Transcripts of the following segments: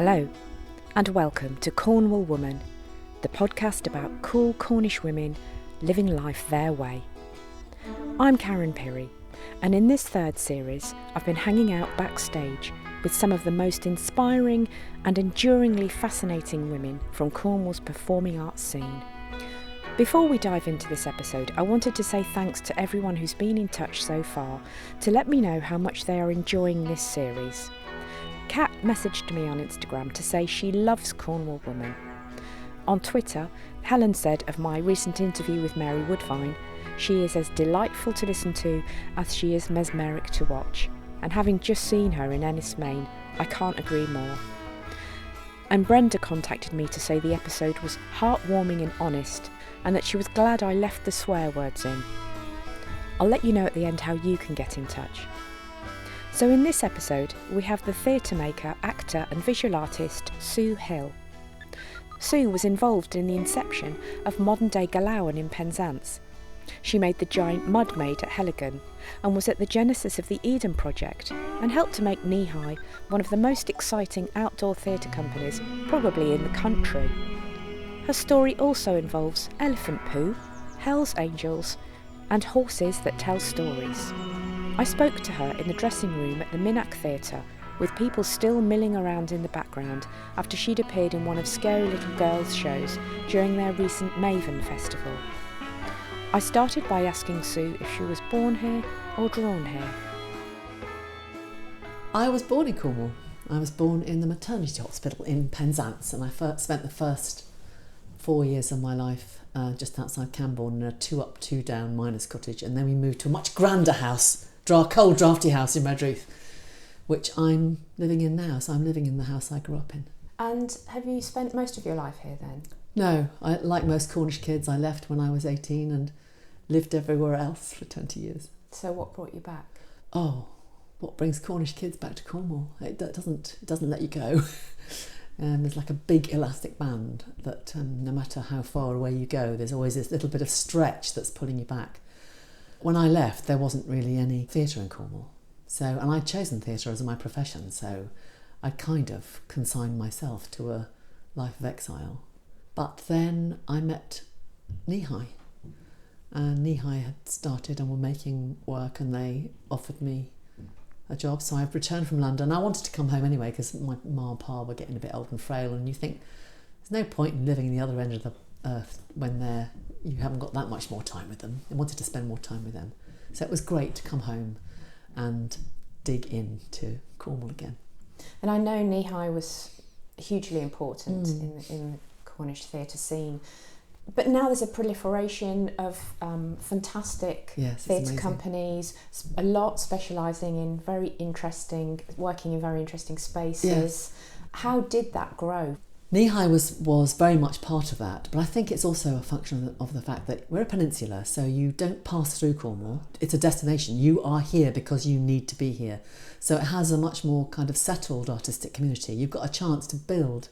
Hello, and welcome to Cornwall Woman, the podcast about cool Cornish women living life their way. I'm Karen Pirie, and in this third series, I've been hanging out backstage with some of the most inspiring and enduringly fascinating women from Cornwall's performing arts scene. Before we dive into this episode, I wanted to say thanks to everyone who's been in touch so far to let me know how much they are enjoying this series. Kat messaged me on Instagram to say she loves Cornwall Woman. On Twitter, Helen said of my recent interview with Mary Woodvine, she is as delightful to listen to as she is mesmeric to watch, and having just seen her in Ennismain, I can't agree more. And Brenda contacted me to say the episode was heartwarming and honest, and that she was glad I left the swear words in. I'll let you know at the end how you can get in touch. So in this episode, we have the theatre maker, actor and visual artist Sue Hill. Sue was involved in the inception of modern-day Galawan in Penzance. She made the giant mud maid at Heligan and was at the genesis of the Eden project and helped to make Kneehigh one of the most exciting outdoor theatre companies probably in the country. Her story also involves elephant poo, Hell's Angels and horses that tell stories. I spoke to her in the dressing room at the Minack Theatre, with people still milling around in the background after she'd appeared in one of Scary Little Girls' shows during their recent Maven Festival. I started by asking Sue if she was born here or drawn here. I was born in Cornwall. I was born in the maternity hospital in Penzance, and I spent the first 4 years of my life just outside Camborne in a 2-up, 2-down miners' cottage, and then we moved to a much grander house, cold, drafty house in Redruth, which I'm living in now. So I'm living in the house I grew up in. And have you spent most of your life here then? No, like most Cornish kids, I left when I was 18 and lived everywhere else for 20 years. So what brought you back? Oh, what brings Cornish kids back to Cornwall? It doesn't let you go. There's like a big elastic band that no matter how far away you go, there's always this little bit of stretch that's pulling you back. When I left, there wasn't really any theatre in Cornwall. And I'd chosen theatre as my profession, so I'd kind of consigned myself to a life of exile. But then I met Kneehigh. And Kneehigh had started and were making work, and they offered me a job. So I've returned from London. I wanted to come home anyway because my ma and pa were getting a bit old and frail, and you think there's no point in living the other end of the earth when you haven't got that much more time with them. I wanted to spend more time with them. So it was great to come home and dig into Cornwall again. And I know Kneehigh was hugely important in the Cornish theatre scene. But now there's a proliferation of fantastic theatre companies, a lot specialising in working in very interesting spaces. Yes. How did that grow? Kneehigh was very much part of that, but I think it's also a function of the fact that we're a peninsula, so you don't pass through Cornwall. It's a destination. You are here because you need to be here. So it has a much more kind of settled artistic community. You've got a chance to build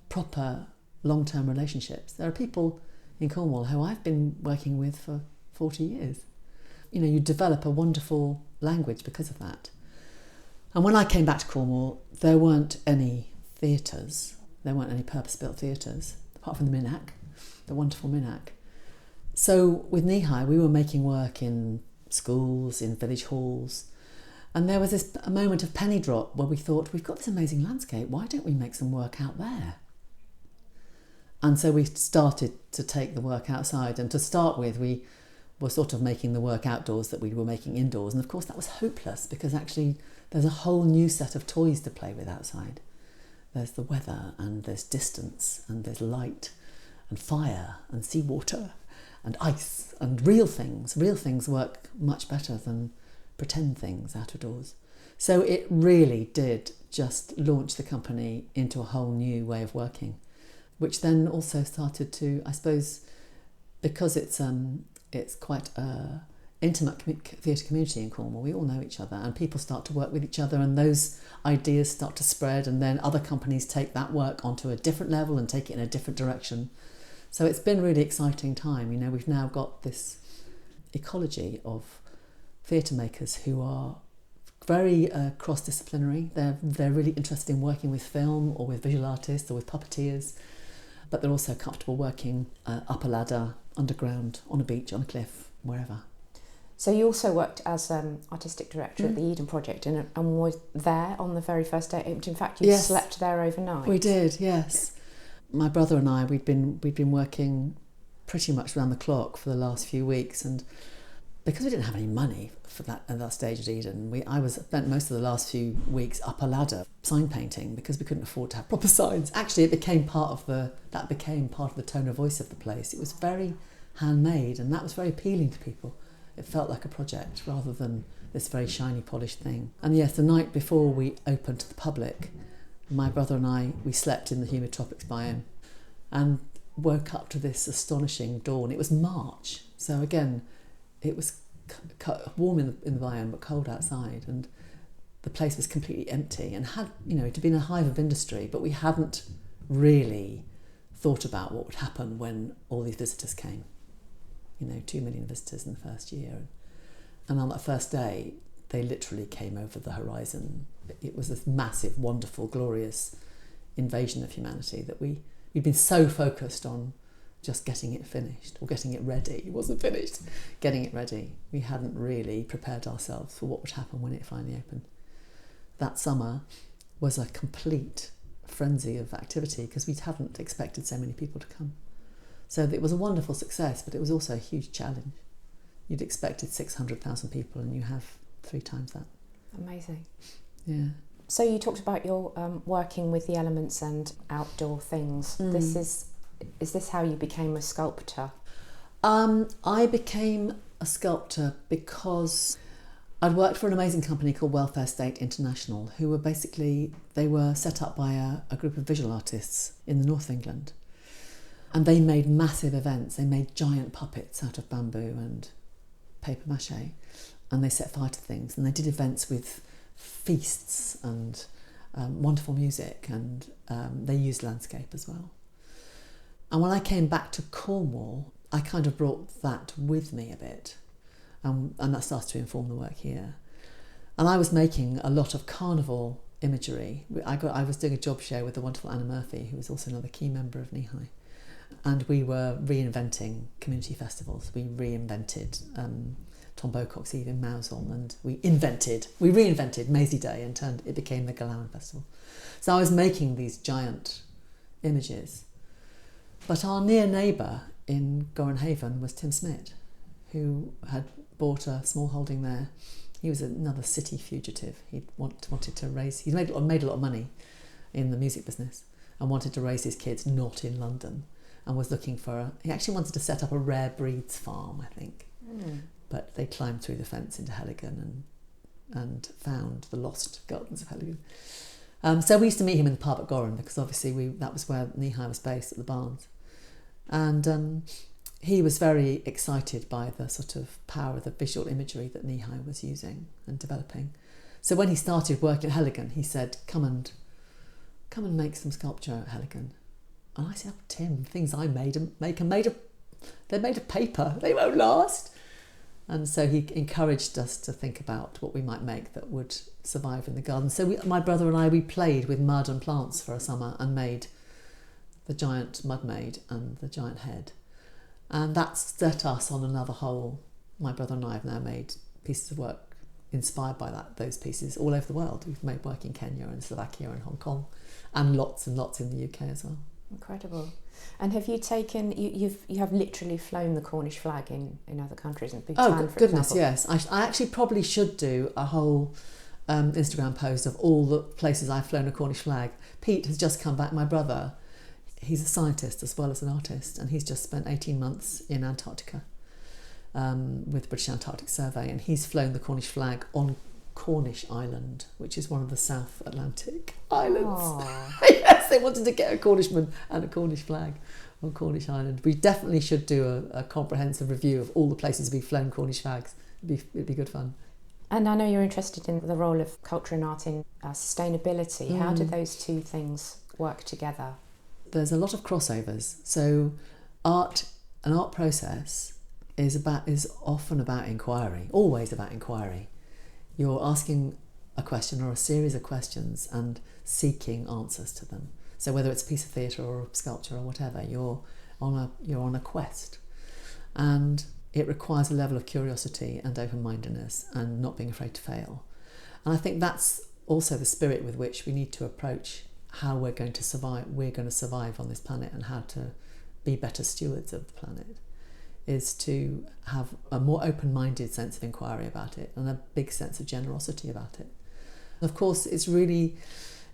proper long-term relationships. There are people in Cornwall who I've been working with for 40 years. You know, you develop a wonderful language because of that. And when I came back to Cornwall, there weren't any theatres. There weren't any purpose-built theatres, apart from the Minack, the wonderful Minack. So with Kneehigh, we were making work in schools, in village halls, and there was a moment of penny drop where we thought, we've got this amazing landscape, why don't we make some work out there? And so we started to take the work outside, and to start with, we were sort of making the work outdoors that we were making indoors, and of course that was hopeless because actually there's a whole new set of toys to play with outside. There's the weather, and there's distance, and there's light, and fire, and seawater, and ice, and real things. Real things work much better than pretend things out of doors. So it really did just launch the company into a whole new way of working, which then also started to, I suppose, because it's quite a intimate theatre community in Cornwall. We all know each other, and people start to work with each other, and those ideas start to spread, and then other companies take that work onto a different level and take it in a different direction. So it's been a really exciting time. You know, we've now got this ecology of theatre makers who are very cross-disciplinary. They're really interested in working with film or with visual artists or with puppeteers, but they're also comfortable working up a ladder, underground, on a beach, on a cliff, wherever. So you also worked as artistic director at the Eden Project and was there on the very first day. In fact, you slept there overnight. We did, yes. My brother and I, we'd been working pretty much round the clock for the last few weeks, and because we didn't have any money for that at that stage at Eden, I spent most of the last few weeks up a ladder sign painting because we couldn't afford to have proper signs. Actually, it became part of the tone of voice of the place. It was very handmade, and that was very appealing to people. It felt like a project rather than this very shiny, polished thing. And yes, the night before we opened to the public, my brother and I, we slept in the humid tropics biome and woke up to this astonishing dawn. It was March, so again, it was warm in the biome but cold outside, and the place was completely empty and had, it had been a hive of industry, but we hadn't really thought about what would happen when all these visitors came. 2 million visitors in the first year. And on that first day, they literally came over the horizon. It was this massive, wonderful, glorious invasion of humanity that we'd been so focused on just getting it finished or getting it ready. It wasn't finished, getting it ready. We hadn't really prepared ourselves for what would happen when it finally opened. That summer was a complete frenzy of activity because we hadn't expected so many people to come. So it was a wonderful success, but it was also a huge challenge. You'd expected 600,000 people and you have 3 times that. Amazing. Yeah. So you talked about your working with the elements and outdoor things. Is this how you became a sculptor? I became a sculptor because I'd worked for an amazing company called Welfare State International, who they were set up by a group of visual artists in the north of England. And they made massive events. They made giant puppets out of bamboo and paper mache, and they set fire to things. And they did events with feasts and wonderful music, and they used landscape as well. And when I came back to Cornwall, I kind of brought that with me a bit, and that started to inform the work here. And I was making a lot of carnival imagery. I was doing a job share with the wonderful Anna Murphy, who was also another key member of Kneehigh. And we were reinventing community festivals. We reinvented Tom Bocock's Eve in Mousehole, and we reinvented Maisie Day and it became the Galawan Festival. So I was making these giant images. But our near neighbour in Gorenhaven was Tim Smith, who had bought a small holding there. He was another city fugitive. He made a lot of money in the music business and wanted to raise his kids not in London. And was looking he actually wanted to set up a rare breeds farm, I think. But they climbed through the fence into Helligan and found the lost gardens of Helligan. So we used to meet him in the pub at Goren because obviously that was where Kneehigh was based, at the Barns. And he was very excited by the sort of power of the visual imagery that Kneehigh was using and developing. So when he started working at Helligan, he said, come and make some sculpture at Helligan. And I said, Tim, things I made are made of paper. They won't last. And so he encouraged us to think about what we might make that would survive in the garden. So my brother and I, we played with mud and plants for a summer and made the giant mud maid and the giant head. And that set us on another whole. My brother and I have now made pieces of work inspired by those pieces all over the world. We've made work in Kenya and Slovakia and Hong Kong, and lots in the UK as well. Incredible. And have you taken, you have literally flown the Cornish flag in other countries, in Bhutan, for goodness, example. yes. I actually probably should do a whole Instagram post of all the places I've flown a Cornish flag. Pete has just come back, my brother. He's a scientist as well as an artist, and he's just spent 18 months in Antarctica with the British Antarctic Survey, and he's flown the Cornish flag on Cornish Island, which is one of the South Atlantic islands. Yes, they wanted to get a Cornishman and a Cornish flag on Cornish Island. We definitely should do a comprehensive review of all the places we've flown Cornish flags. It'd be good fun. And I know you're interested in the role of culture and art in sustainability. How do those two things work together? There's a lot of crossovers. So an art process is often about inquiry, always about inquiry. You're asking a question or a series of questions and seeking answers to them. So whether it's a piece of theatre or a sculpture or whatever, you're on a quest, and it requires a level of curiosity and open-mindedness and not being afraid to fail. And I think that's also the spirit with which we need to approach how we're going to survive on this planet, and how to be better stewards of the planet, is to have a more open-minded sense of inquiry about it and a big sense of generosity about it. Of course, it's really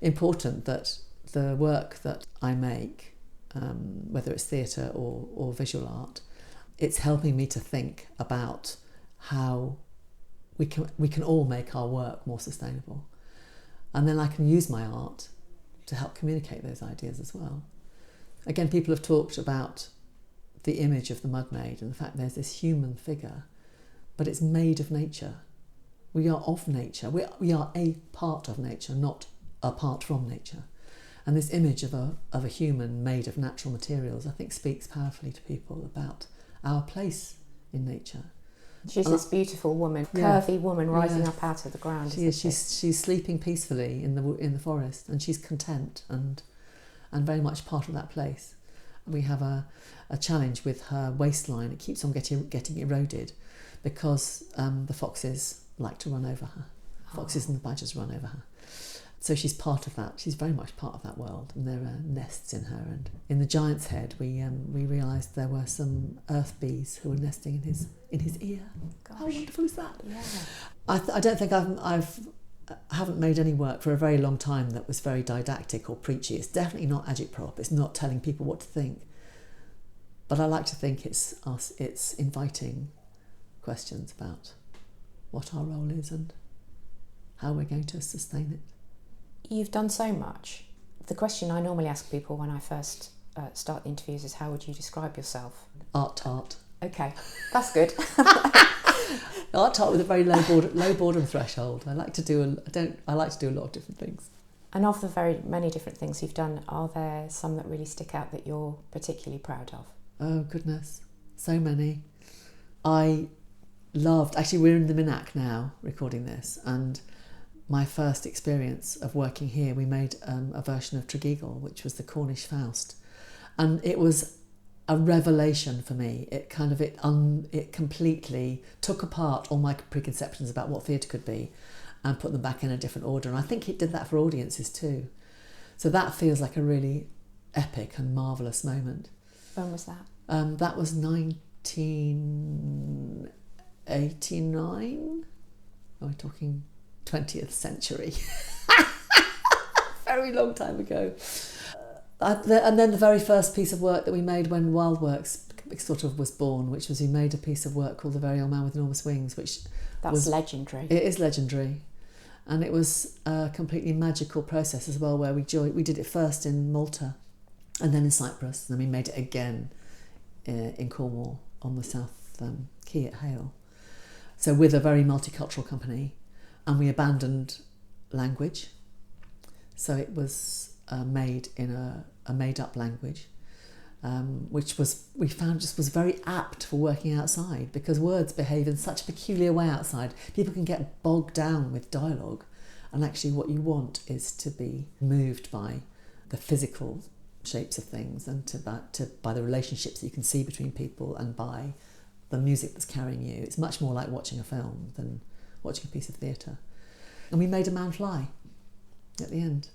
important that the work that I make, whether it's theatre or visual art, it's helping me to think about how we can all make our work more sustainable. And then I can use my art to help communicate those ideas as well. Again, people have talked about the image of the mud maid and the fact there's this human figure, but it's made of nature. We are of nature. We are a part of nature, not apart from nature. And this image of a human made of natural materials, I think, speaks powerfully to people about our place in nature. She's this beautiful woman, curvy woman rising up out of the ground. She is. She's sleeping peacefully in the forest, and she's content and very much part of that place. We have a challenge with her waistline. It keeps on getting eroded because the foxes like to run over her. Foxes and the badgers run over her. So she's part of that. She's very much part of that world, and there are nests in her. And in the giant's head, we realised there were some earth bees who were nesting in his ear. Gosh. How wonderful is that? Yeah. I don't think I haven't made any work for a very long time that was very didactic or preachy. It's definitely not agitprop. It's not telling people what to think. But I like to think it's inviting questions about what our role is and how we're going to sustain it. You've done so much. The question I normally ask people when I first start the interviews is, how would you describe yourself? Art tart. Okay, that's good. Art tart with a very low boredom threshold. I like to do a lot of different things. And of the very many different things you've done, are there some that really stick out that you're particularly proud of? Oh goodness, so many. Actually, we're in the Minack now recording this, and my first experience of working here, we made a version of Tregeagle, which was the Cornish Faust, and it was a revelation for me. It completely took apart all my preconceptions about what theatre could be and put them back in a different order, and I think it did that for audiences too. So that feels like a really epic and marvellous moment. When was that? That was 1989. Are we talking 20th century? Very long time ago. And then the very first piece of work that we made when Wildworks sort of was born, which was we made a piece of work called The Very Old Man with Enormous Wings, which was legendary. It is legendary. And it was a completely magical process as well, where we did it first in Malta and then in Cyprus, and then we made it again in Cornwall on the South Quay at Hale. So with a very multicultural company, and we abandoned language. So it was made in a made-up language, which we found just was very apt for working outside, because words behave in such a peculiar way outside. People can get bogged down with dialogue, and actually what you want is to be moved by the physical shapes of things, and by the relationships that you can see between people, and by the music that's carrying you. It's much more like watching a film than watching a piece of theatre. And we made a man fly at the end.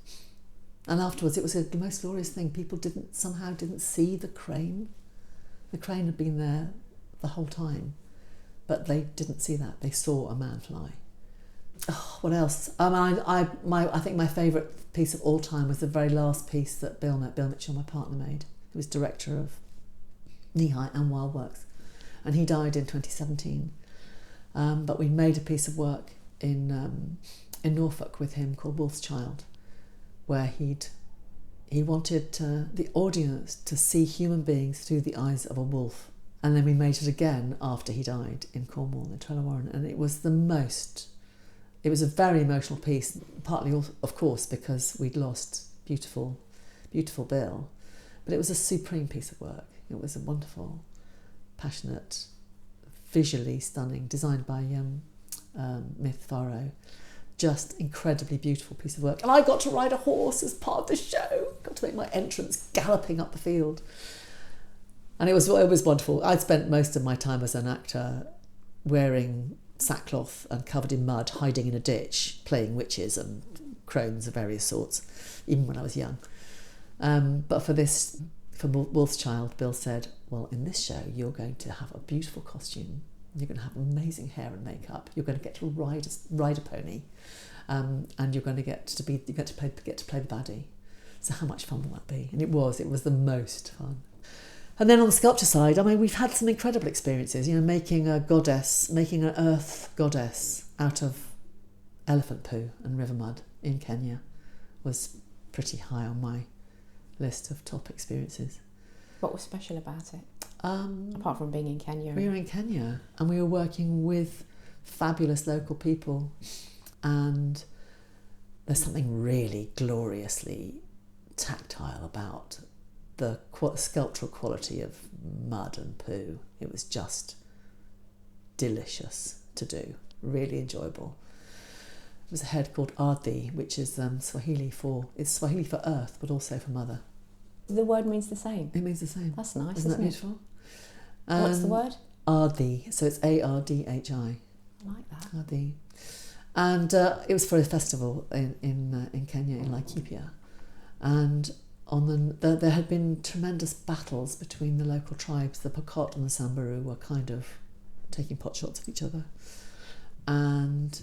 And afterwards it was the most glorious thing. People didn't see the crane. The crane had been there the whole time, but they didn't see that. They saw a man fly. Oh, what else? I think my favourite piece of all time was the very last piece that Bill Mitchell, my partner, made. He was director of Kneehigh and Wildworks, and he died in 2017. But we made a piece of work in Norfolk with him called Wolf's Child, where he wanted the audience to see human beings through the eyes of a wolf. And then we made it again after he died in Cornwall, in Trelawarren, and it was a very emotional piece, partly, of course, because we'd lost beautiful, beautiful Bill, but it was a supreme piece of work. It was a wonderful, passionate, visually stunning, designed by Myth Farrow, just incredibly beautiful piece of work. And I got to ride a horse as part of the show. Got to make my entrance galloping up the field. And it was wonderful. I'd spent most of my time as an actor wearing sackcloth and covered in mud, hiding in a ditch, playing witches and crones of various sorts, even when I was young. But for Wolf's Child, Bill said, well, in this show, you're going to have a beautiful costume. You're going to have amazing hair and makeup. You're going to get to ride a pony, and you're going to get to play the baddie. So how much fun will that be? And it was the most fun. And then on the sculpture side, I mean, we've had some incredible experiences. You know, making an earth goddess out of elephant poo and river mud in Kenya was pretty high on my list of top experiences. What was special about it? Apart from being in Kenya. We were in Kenya and we were working with fabulous local people, and there's something really gloriously tactile about the sculptural quality of mud and poo. It was just delicious to do, really enjoyable. There was a head called Ardhi, which is Swahili for earth, but also for mother. The word means the same. It means the same. That's nice, Isn't that beautiful? What's the word? Ardhi, so it's Ardhi. I like that. Ardhi. And it was for a festival in Kenya, in Laikipia. And there had been tremendous battles between the local tribes. The Pokot and the Samburu were kind of taking pot shots at each other. And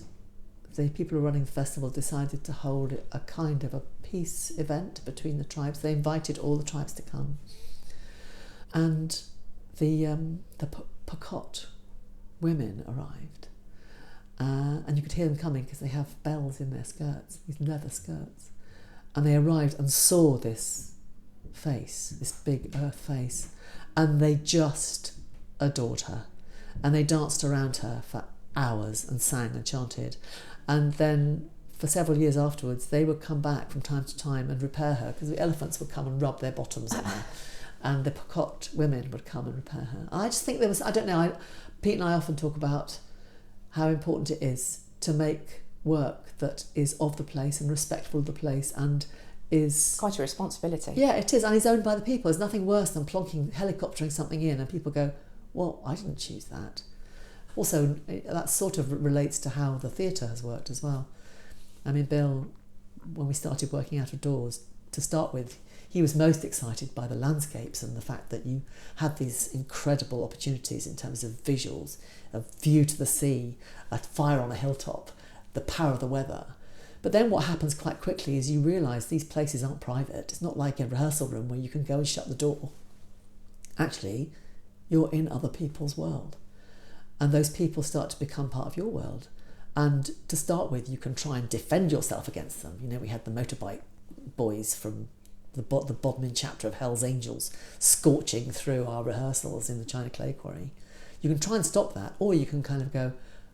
the people who were running the festival decided to hold a kind of a peace event between the tribes. They invited all the tribes to come. And the Pokot women arrived. And you could hear them coming because they have bells in their skirts, these leather skirts. And they arrived and saw this face, this big earth face, and they just adored her. And they danced around her for hours and sang and chanted. And then for several years afterwards, they would come back from time to time and repair her, because the elephants would come and rub their bottoms on her. And the Pokot women would come and repair her. I just think Pete and I often talk about how important it is to make work that is of the place and respectful of the place and is... Quite a responsibility. Yeah, it is, and is owned by the people. There's nothing worse than helicoptering something in and people go, well, I didn't choose that. Also, that sort of relates to how the theatre has worked as well. I mean, Bill, when we started working out of doors, to start with, he was most excited by the landscapes and the fact that you had these incredible opportunities in terms of visuals, a view to the sea, a fire on a hilltop, the power of the weather. But then what happens quite quickly is you realise these places aren't private. It's not like a rehearsal room where you can go and shut the door. Actually, you're in other people's world. And those people start to become part of your world. And to start with, you can try and defend yourself against them. You know, we had the motorbike boys from the Bodmin chapter of Hell's Angels scorching through our rehearsals in the China Clay Quarry. You can try and stop that, or you can kind of go,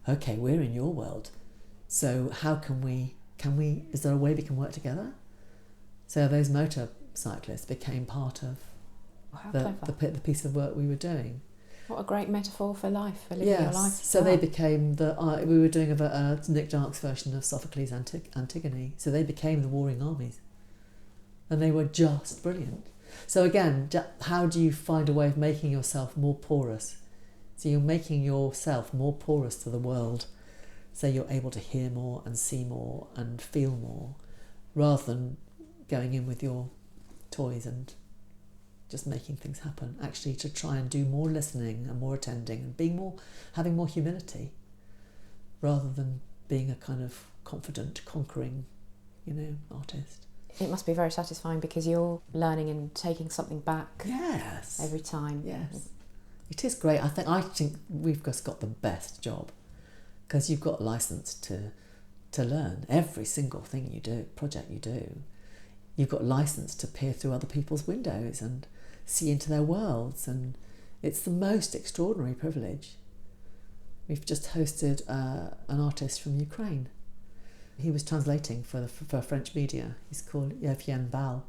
okay, we're in your world. So how is there a way we can work together? So those motorcyclists became part of the piece of work we were doing. What a great metaphor for life, for living your life. So they became we were doing a Nick Dark's version of Sophocles' Antigone. So they became the warring armies. And they were just brilliant. So again, how do you find a way of making yourself more porous? So you're making yourself more porous to the world, so you're able to hear more and see more and feel more, rather than going in with your toys and just making things happen. Actually, to try and do more listening and more attending and having more humility, rather than being a kind of confident, conquering, artist. It must be very satisfying because you're learning and taking something back. Yes. Every time. Yes. It is great. I think we've just got the best job, because you've got a license to learn every single thing you do, project you do. You've got a license to peer through other people's windows and see into their worlds, and it's the most extraordinary privilege. We've just hosted an artist from Ukraine. He was translating for French media. He's called Yevgen Bal.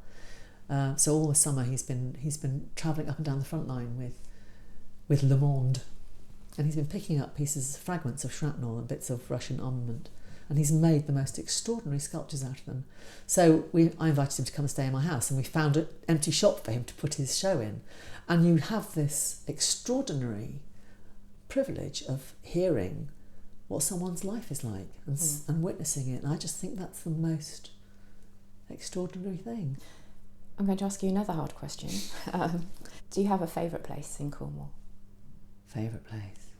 So all the summer he's been travelling up and down the front line with Le Monde, and he's been picking up fragments of shrapnel and bits of Russian armament and he's made the most extraordinary sculptures out of them. So I invited him to come and stay in my house, and we found an empty shop for him to put his show in. And you have this extraordinary privilege of hearing what someone's life is like and witnessing it. And I just think that's the most extraordinary thing. I'm going to ask you another hard question. Do you have a favourite place in Cornwall? Favourite place?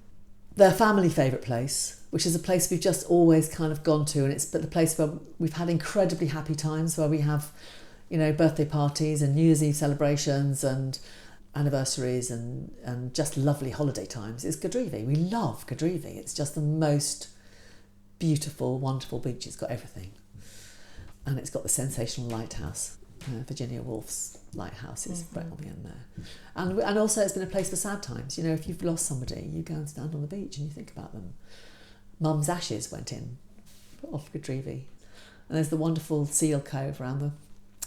Their family favourite place, which is a place we've just always kind of gone to, and it's the place where we've had incredibly happy times, where we have, birthday parties and New Year's Eve celebrations and anniversaries and just lovely holiday times. It's Gadrevi. We love Gadrevi. It's just the most beautiful, wonderful beach. It's got everything. And it's got the sensational lighthouse. Virginia Woolf's lighthouse is right on the end there. And also it's been a place for sad times. If you've lost somebody, you go and stand on the beach and you think about them. Mum's ashes went in off Gadrevi. And there's the wonderful seal cove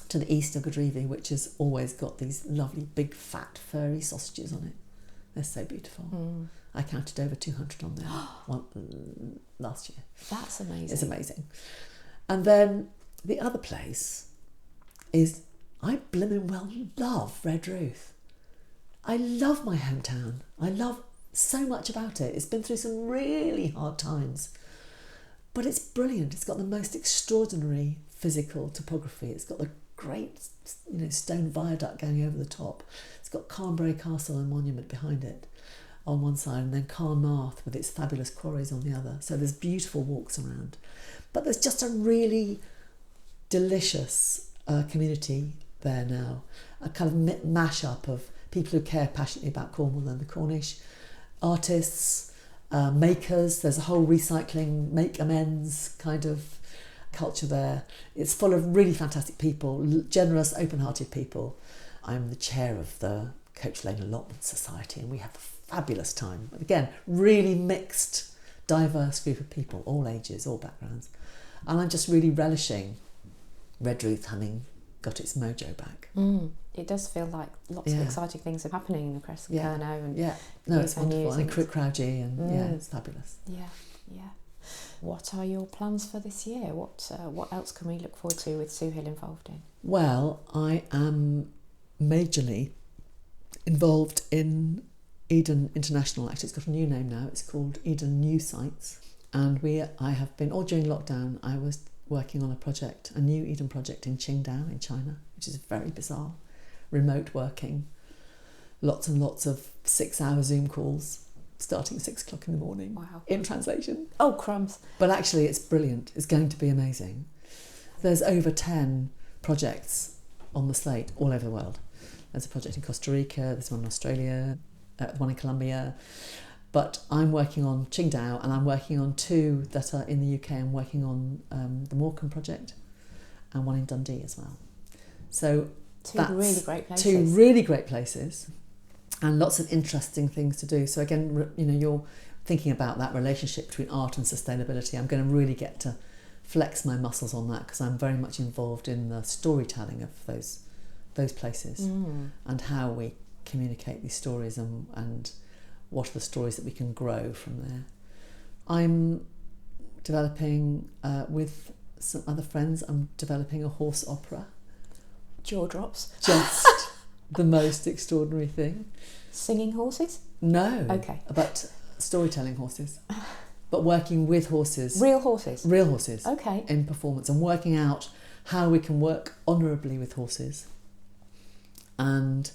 to the east of Gadrevi, which has always got these lovely big fat furry sausages on it. They're so beautiful. I counted over 200 on there last year. That's amazing. It's amazing. And then the other place is, I blimmin' well love Redruth. I love my hometown. I love so much about it. It's been through some really hard times, but it's brilliant. It's got the most extraordinary physical topography. It's got the great, stone viaduct going over the top. It's got Carnbury Castle and monument behind it on one side, and then Carnmarth with its fabulous quarries on the other. So there's beautiful walks around, but there's just a really delicious community there now, a kind of mash-up of people who care passionately about Cornwall and the Cornish, artists, makers. There's a whole recycling, make amends kind of culture there. It's full of really fantastic people, generous, open-hearted people. I'm the chair of the Coach Lane Allotment Society, and we have a fabulous time. Again, really mixed, diverse group of people, all ages, all backgrounds. And I'm just really relishing Redruth having got its mojo back. It does feel like lots of exciting things are happening in Crest and Kernow. And it's wonderful. And Crowdie, and it's fabulous. Yeah. What are your plans for this year? What else can we look forward to with Sue Hill involved in? Well, I am majorly involved in Eden International. Actually, it's got a new name now. It's called Eden New Sites. And I have been, all during lockdown, I was working on a new Eden project in Qingdao in China, which is very bizarre. Remote working, lots and lots of 6-hour Zoom calls starting at 6 o'clock in the morning. Wow. In translation. Oh, crumbs. But actually it's brilliant. It's going to be amazing. There's over 10 projects on the slate all over the world. There's a project in Costa Rica, there's one in Australia, one in Colombia. But I'm working on Qingdao, and I'm working on 2 that are in the UK. I'm working on the Morecambe project and one in Dundee as well. So Two really great places. 2 really great places and lots of interesting things to do. So again, you're thinking about that relationship between art and sustainability. I'm going to really get to flex my muscles on that, because I'm very much involved in the storytelling of those places and how we communicate these stories and what are the stories that we can grow from there. I'm developing, with some other friends, I'm developing a horse opera. Jaw drops. Just the most extraordinary thing. Singing horses? No. Okay. But storytelling horses. But working with horses. Real horses? Real horses. Okay. In performance, and working out how we can work honourably with horses. And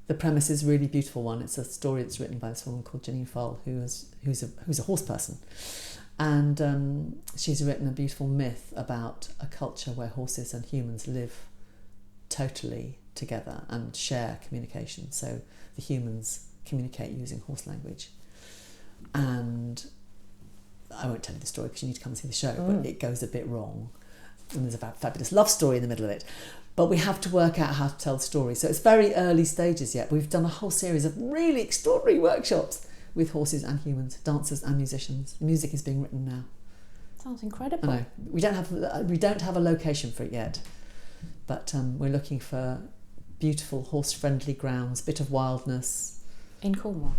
the premise is a really beautiful one. It's a story that's written by this woman called Janine Foll, who's a horse person, and she's written a beautiful myth about a culture where horses and humans live totally together and share communication. So the humans communicate using horse language, and I won't tell you the story because you need to come and see the show. But it goes a bit wrong, and there's a fabulous love story in the middle of it. But we have to work out how to tell the story. So it's very early stages yet. We've done a whole series of really extraordinary workshops with horses and humans, dancers and musicians. The music is being written now. Sounds incredible. I know. We don't have a location for it yet, but we're looking for beautiful horse-friendly grounds, bit of wildness. In Cornwall?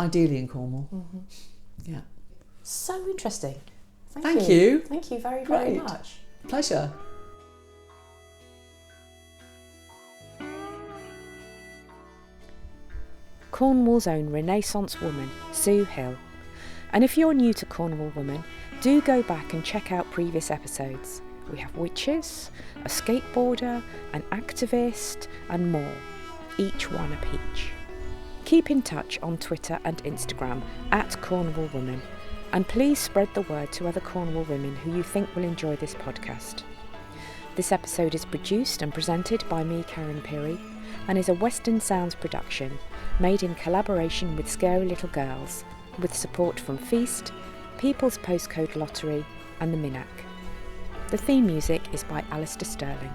Ideally in Cornwall. Mm-hmm. Yeah. So interesting. Thank you. Thank you very, very Great. much. Pleasure. Cornwall's own Renaissance woman, Sue Hill. And if you're new to Cornwall Woman, do go back and check out previous episodes. We have witches, a skateboarder, an activist, and more, each one a peach. Keep in touch on Twitter and Instagram @Cornwall Woman, and please spread the word to other Cornwall women who you think will enjoy this podcast. This episode is produced and presented by me, Karen Pirie, and is a Western Sounds production made in collaboration with Scary Little Girls, with support from Feast, People's Postcode Lottery and the Minack. The theme music is by Alistair Sterling.